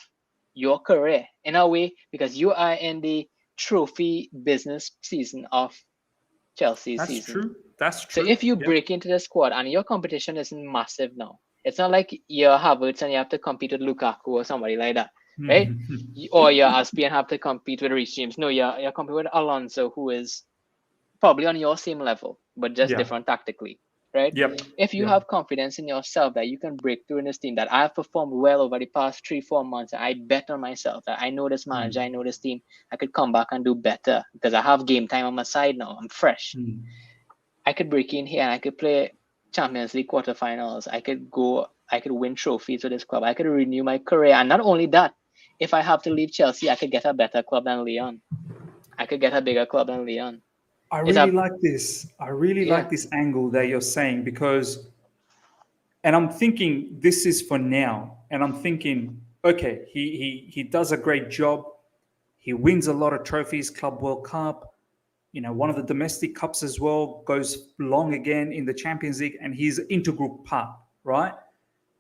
your career in a way because you are in the trophy business season of Chelsea's season.
That's true.
So if you break into the squad and your competition isn't massive now, it's not like you're Havertz and you have to compete with Lukaku or somebody like that, right? Or you're Aspi and have to compete with Reece James. No, you're competing with Alonso, who is probably on your same level, but just different tactically, right?
Yep.
If you have confidence in yourself that you can break through in this team, that I've performed well over the past 3-4 months, I bet on myself that I know this manager, I know this team, I could come back and do better because I have game time on my side now. I'm fresh. I could break in here and I could play Champions League quarterfinals. I could win trophies with this club. I could renew my career. And not only that, if I have to leave Chelsea, I could get a better club than Lyon. I could get a bigger club than Lyon.
I really like this. I really like this angle that you're saying because, and I'm thinking this is for now. And I'm thinking, okay, he does a great job. He wins a lot of trophies, Club World Cup, one of the domestic cups as well, goes long again in the Champions League, and he's an integral part, right?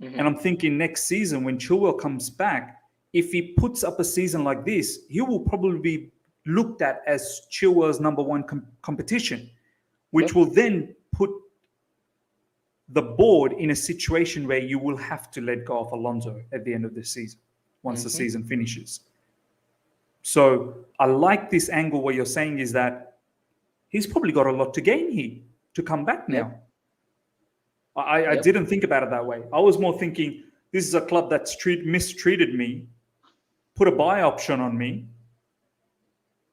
And I'm thinking next season when Chilwell comes back, if he puts up a season like this, he will probably be looked at as Chilwell's number one competition, which will then put the board in a situation where you will have to let go of Alonso at the end of the season, once the season finishes. So I like this angle where you're saying is that he's probably got a lot to gain here to come back now. I didn't think about it that way. I was more thinking this is a club that's mistreated me, put a buy option on me,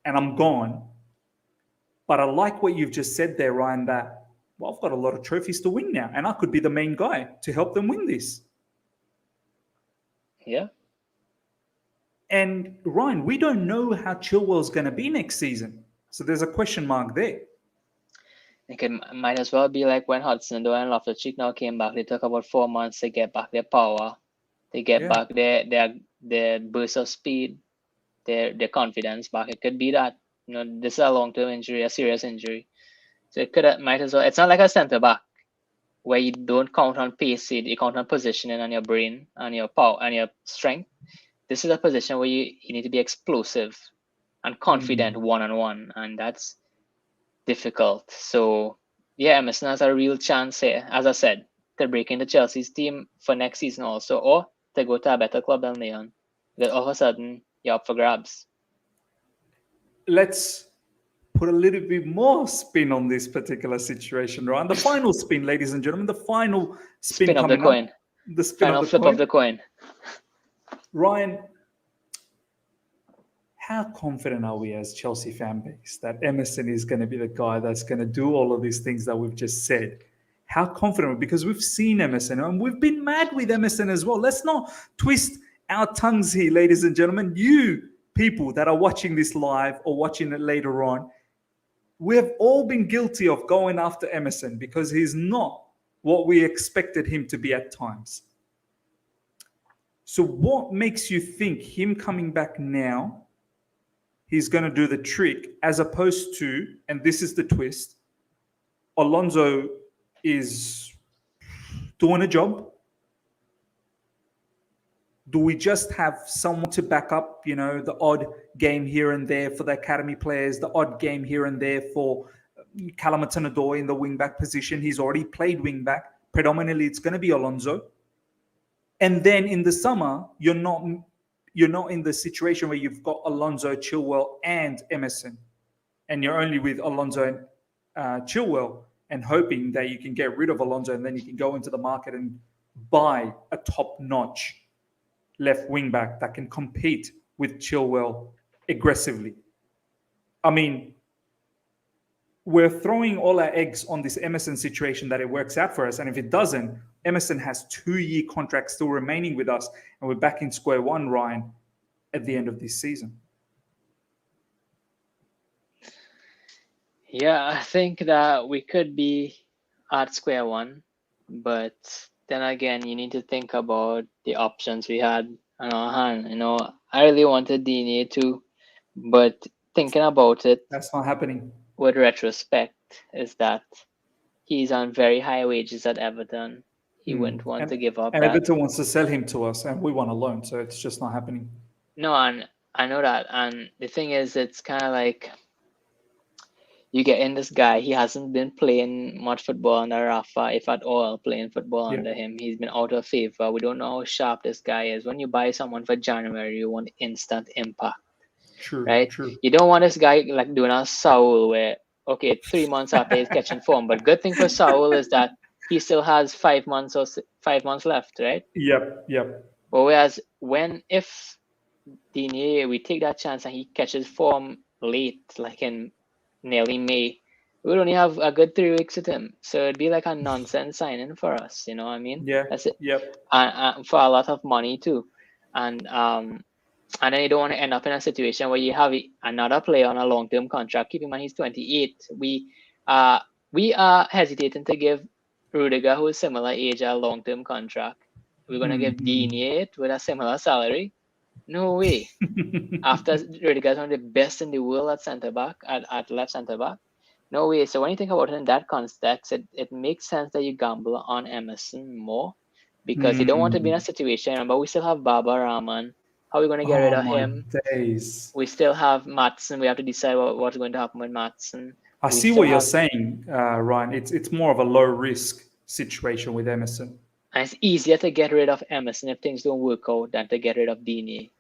and I'm gone. But I like what you've just said there, Ryan, that, well, I've got a lot of trophies to win now, and I could be the main guy to help them win this.
Yeah.
And Ryan, we don't know how Chilwell's going to be next season. So there's a question mark there.
It might as well be like when Hudson-Odoi and Loftus-Cheek now came back. They took about 4 months to get back their power, to get back their burst of speed, their confidence back. It could be that, this is a long-term injury, a serious injury. So it might as well. It's not like a centre back where you don't count on pace, you count on positioning and your brain and your power and your strength. This is a position where you need to be explosive and confident one-on-one, and that's difficult. So yeah, Emerson has a real chance here, as I said, to break into Chelsea's team for next season also, or to go to a better club than Leon. Because all of a sudden you're up for grabs.
Let's put a little bit more spin on this particular situation, right? The final spin, ladies and gentlemen, the final spin
of the coin.
The spin
final
of the
flip
coin.
of the coin.
Ryan, how confident are we as Chelsea fan base that Emerson is going to be the guy that's going to do all of these things that we've just said? How confident? Because we've seen Emerson and we've been mad with Emerson as well. Let's not twist our tongues here, ladies and gentlemen. You people that are watching this live or watching it later on, we have all been guilty of going after Emerson because he's not what we expected him to be at times. So what makes you think him coming back now, he's going to do the trick, as opposed to, and this is the twist, Alonso is doing a job? Do we just have someone to back up, the odd game here and there for the academy players, the odd game here and there for Callum Hudson-Odoi in the wing-back position? He's already played wing-back. Predominantly, it's going to be Alonso. And then in the summer, you're not in the situation where you've got Alonso, Chilwell, and Emerson, and you're only with Alonso and Chilwell, and hoping that you can get rid of Alonso, and then you can go into the market and buy a top-notch left wing back that can compete with Chilwell aggressively. I mean, we're throwing all our eggs on this Emerson situation that it works out for us, and if it doesn't, Emerson has 2-year contract still remaining with us, and we're back in square one, Ryan, at the end of this season.
Yeah, I think that we could be at square one, but then again, you need to think about the options we had on our hand. I really wanted DNA too, but thinking about it,
that's not happening.
With retrospect, is that he's on very high wages at Everton. He wouldn't want to give up.
And Everton wants to sell him to us, and we want a loan, so it's just not happening.
No, and I know that. And the thing is, it's kind of like you get in this guy. He hasn't been playing much football under Rafa, if at all, playing football under him. He's been out of favor. We don't know how sharp this guy is. When you buy someone for January, you want instant impact.
True,
right?
True.
You don't want this guy like doing a Saul where, 3 months after he's catching form. But good thing for Saul is that he still has 5 months left, right?
Yep.
But whereas if Digne, we take that chance and he catches form late, like in nearly May, we would only have a good 3 weeks with him. So it'd be like a nonsense signing for us, you know what I mean?
Yeah.
That's it.
Yep.
And for a lot of money too. And then you don't want to end up in a situation where you have another player on a long-term contract. Keep in mind he's 28. We are hesitating to give Rudiger, who is similar age, a long-term contract. We're going to give Digne it with a similar salary. No way. After Rudiger's one of the best in the world at centre-back, at left centre-back. No way. So when you think about it in that context, it makes sense that you gamble on Emerson more. because you don't want to be in a situation. Remember, we still have Baba Rahman. How are we going to get rid
Oh
of
my
him?
days.
We still have Matson. We have to decide what's going to happen with Matson.
I
We
see
still
what you're
have,
saying, Ryan. It's more of a low risk situation with Emerson.
and it's easier to get rid of Emerson if things don't work out than to get rid of Dini.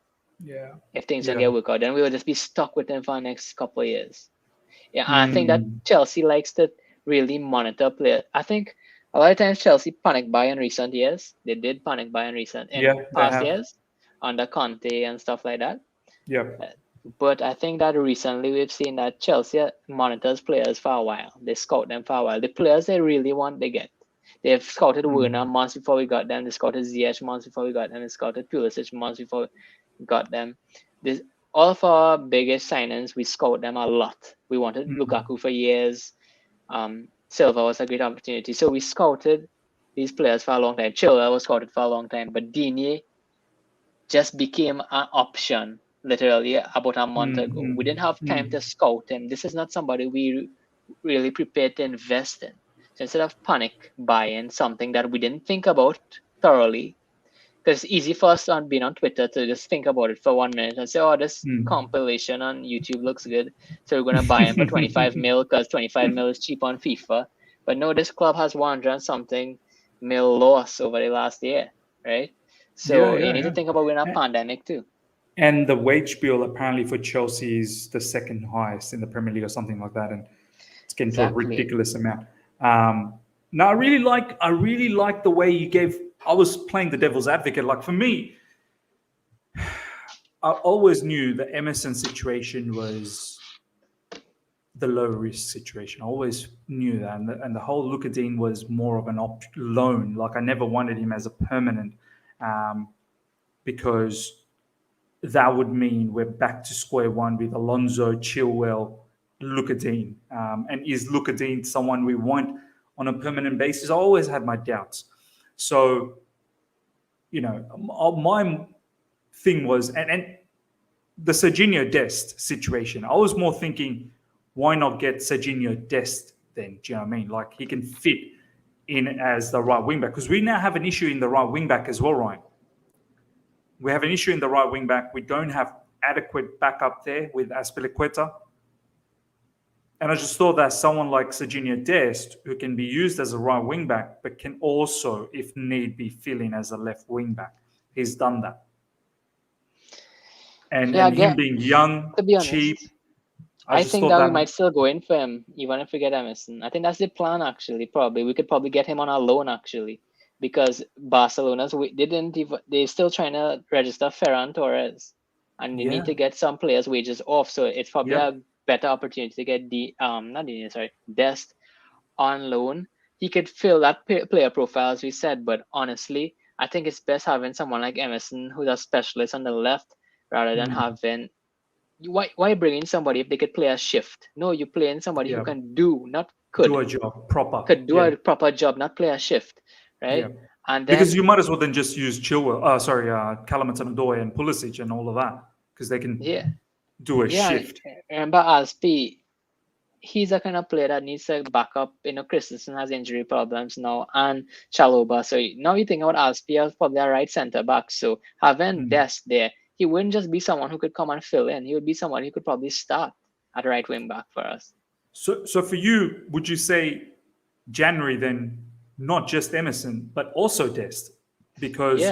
Yeah.
If things don't get work out, then we will just be stuck with him for the next couple of years. Yeah, and I think that
Mm.
Chelsea likes to really monitor players. I think a lot of times Chelsea panic buy in recent years. They did panic buy in
They
past
have.
years under Conte and stuff like that.
Yep.
But I think that recently we've seen that Chelsea monitors players for a while. They scout them for a while. The players they really want, they get. They've scouted Werner months before we got them. They scouted Ziyech months before we got them. They scouted Pulisic months before we got them. All of our biggest signings, we scout them a lot. We wanted Lukaku for years. Silva was a great opportunity. So we scouted these players for a long time. Chilwell was scouted for a long time. But Digne just became an option literally about a month ago. We didn't have time to scout him. This is not somebody we really prepared to invest in. So instead of panic buying something that we didn't think about thoroughly, because it's easy for us on being on Twitter to just think about it for 1 minute and say, oh, this compilation on YouTube looks good. So we're going to buy him for 25 mil because 25 mil is cheap on FIFA. But no, this club has 100 and something mil loss over the last year, right? So you need to think about we're in a pandemic too.
And the wage bill apparently for Chelsea is the second highest in the Premier League or something like that, and it's getting to a ridiculous amount. Now I really like the way you gave. I was playing the devil's advocate. Like for me, I always knew the Emerson situation was the low risk situation. I always knew that, and the whole Lucadine was more of an loan. Like I never wanted him as a permanent, because that would mean we're back to square one with Alonso, Chilwell, Lucadine. And is Lucadine someone we want on a permanent basis? I always had my doubts. So, my thing was, and the Serginho Dest situation, I was more thinking, why not get Serginho Dest then? Do you know what I mean? Like he can fit in as the right wing back, because we now have an issue in the right wing back as well, Ryan. We have an issue in the right wing back. We don't have adequate backup there with Azpilicueta. And I just thought that someone like Serginho Dest, who can be used as a right wing back, but can also, if need be, fill in as a left wing back. He's done that. And him being young,
to be honest,
cheap.
I think that we might still go in for him, even if we get Emerson. I think that's the plan, actually. Probably we could probably get him on a loan, actually, because Barcelona's they're still trying to register Ferran Torres, and they need to get some players' wages off. So it's probably a better opportunity to get Dest on loan. He could fill that player profile, as we said, but honestly, I think it's best having someone like Emerson, who's a specialist on the left, rather than having. Why bring in somebody if they could play a shift? No, you play in somebody who can do
a job proper.
Could do a proper job, not play a shift, right?
Yeah.
And then,
because you might as well then just use Chilwell, Callum Hudson-Odoi and Pulisic and all of that, because they can do a shift.
Remember, Aspi, he's a kind of player that needs to back up. Christensen has injury problems now, and Chalobah. So now you think about Aspi as probably a right centre back. So having Dest there, he wouldn't just be someone who could come and fill in. He would be someone who could probably start at right wing back for us.
So for you, would you say January then, not just Emerson, but also Dest? Because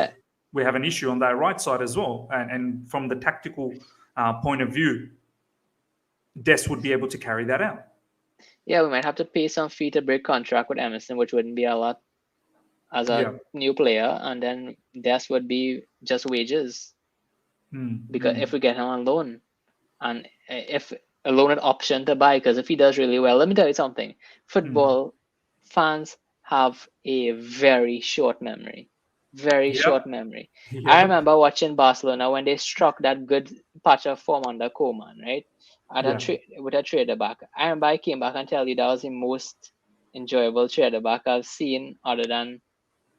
we have an issue on that right side as well. And from the tactical point of view, Dest would be able to carry that out.
Yeah, we might have to pay some fee to break contract with Emerson, which wouldn't be a lot as a new player. And then Dest would be just wages. Because if we get him on loan, and if a loaned option to buy, because if he does really well, let me tell you something. Football fans have a very short memory. Short memory. I remember watching Barcelona when they struck that good patch of form under Koeman, right? With a trader back. I remember I came back and tell you that was the most enjoyable trader back I've seen, other than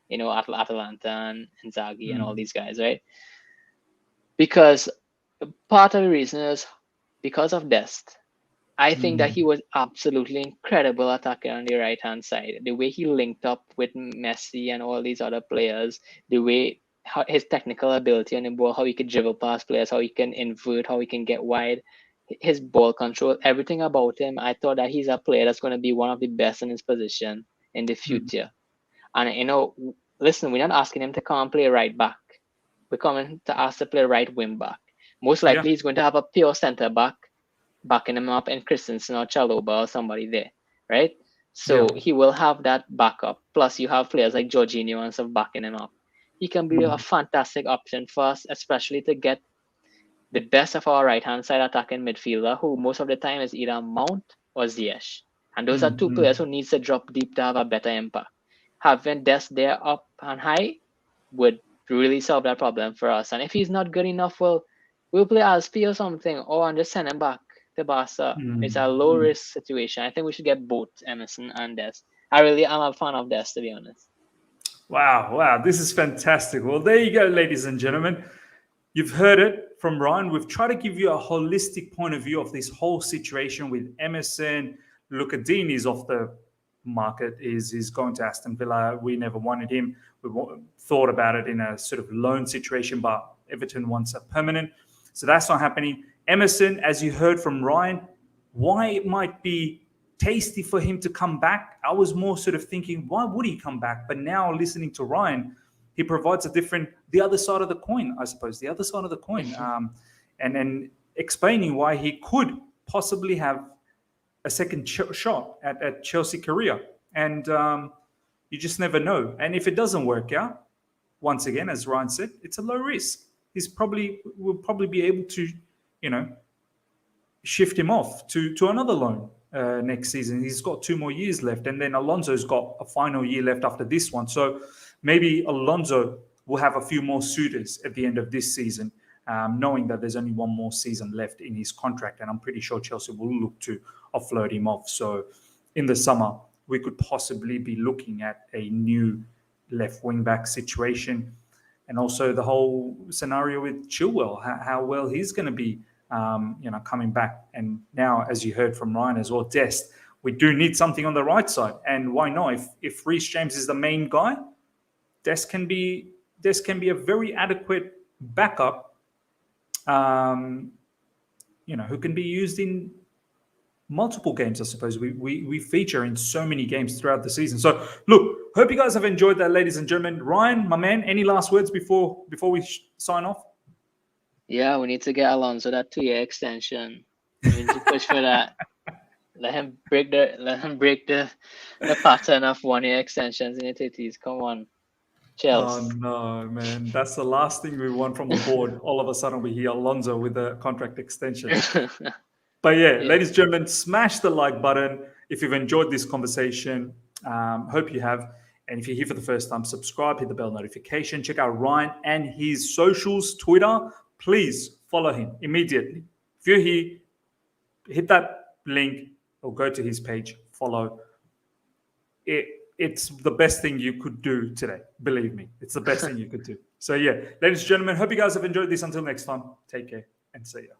Atalanta and Inzaghi and all these guys, right? Because part of the reason is because of Dest. I think that he was absolutely incredible attacking on the right hand side. The way he linked up with Messi and all these other players, the way his technical ability on the ball, how he could dribble past players, how he can invert, how he can get wide, his ball control, everything about him. I thought that he's a player that's going to be one of the best in his position in the future. And listen, we're not asking him to come and play right back. We're coming to ask to play right wing back. Most likely, he's going to have a pure centre back backing him up, and Christensen or Chaloba or somebody there, right? So he will have that backup. Plus, you have players like Jorginho and stuff backing him up. He can be a fantastic option for us, especially to get the best of our right-hand side attacking midfielder, who most of the time is either Mount or Ziyech. And those are two players who needs to drop deep to have a better impact. Having Dest there up and high would really solve that problem for us. And if he's not good enough, we'll play Aspi or something, or just send him back to Barca. It's a low risk situation. I think we should get both Emerson and Dest. I'm a fan of Dest, to be honest.
Wow, this is fantastic. Well, there you go, ladies and gentlemen. You've heard it from Ryan. We've tried to give you a holistic point of view of this whole situation with Emerson. Lucadini is off the market, is going to Aston Villa. We never wanted him. We thought about it in a sort of loan situation, but Everton wants a permanent. So that's not happening. Emerson, as you heard from Ryan, why it might be tasty for him to come back. I was more sort of thinking, why would he come back? But now listening to Ryan, he provides the other side of the coin, I suppose, the other side of the coin. And then explaining why he could possibly have a second shot at Chelsea career. And you just never know. And if it doesn't work out, once again, as Ryan said, it's a low risk. We'll probably be able to, shift him off to another loan next season. He's got 2 more years left, and then Alonso's got a final year left after this one. So maybe Alonso will have a few more suitors at the end of this season, knowing that there's only 1 more season left in his contract, and I'm pretty sure Chelsea will look to offload him off. So in the summer, we could possibly be looking at a new left wing back situation, and also the whole scenario with Chilwell, how well he's going to be, coming back. And now, as you heard from Ryan as well, Dest, we do need something on the right side. And why not? If Reece James is the main guy, Dest can be a very adequate backup, who can be used in multiple games, I suppose. We feature in so many games throughout the season. So, look, hope you guys have enjoyed that, ladies and gentlemen. Ryan, my man, any last words before we sign off?
Yeah, we need to get Alonso that 2-year extension. We need to push for that. Let him break the pattern of 1-year extensions in the titties. Come on, Chelsea.
Oh no, man, that's the last thing we want from the board. All of a sudden, we hear Alonso with a contract extension. But yeah, ladies and gentlemen, smash the like button if you've enjoyed this conversation. Hope you have. And if you're here for the first time, subscribe, hit the bell notification, check out Ryan and his socials, Twitter. Please follow him immediately. If you're here, hit that link or go to his page, follow. It's the best thing you could do today. Believe me, it's the best thing you could do. So yeah, ladies and gentlemen, hope you guys have enjoyed this. Until next time, take care and see ya.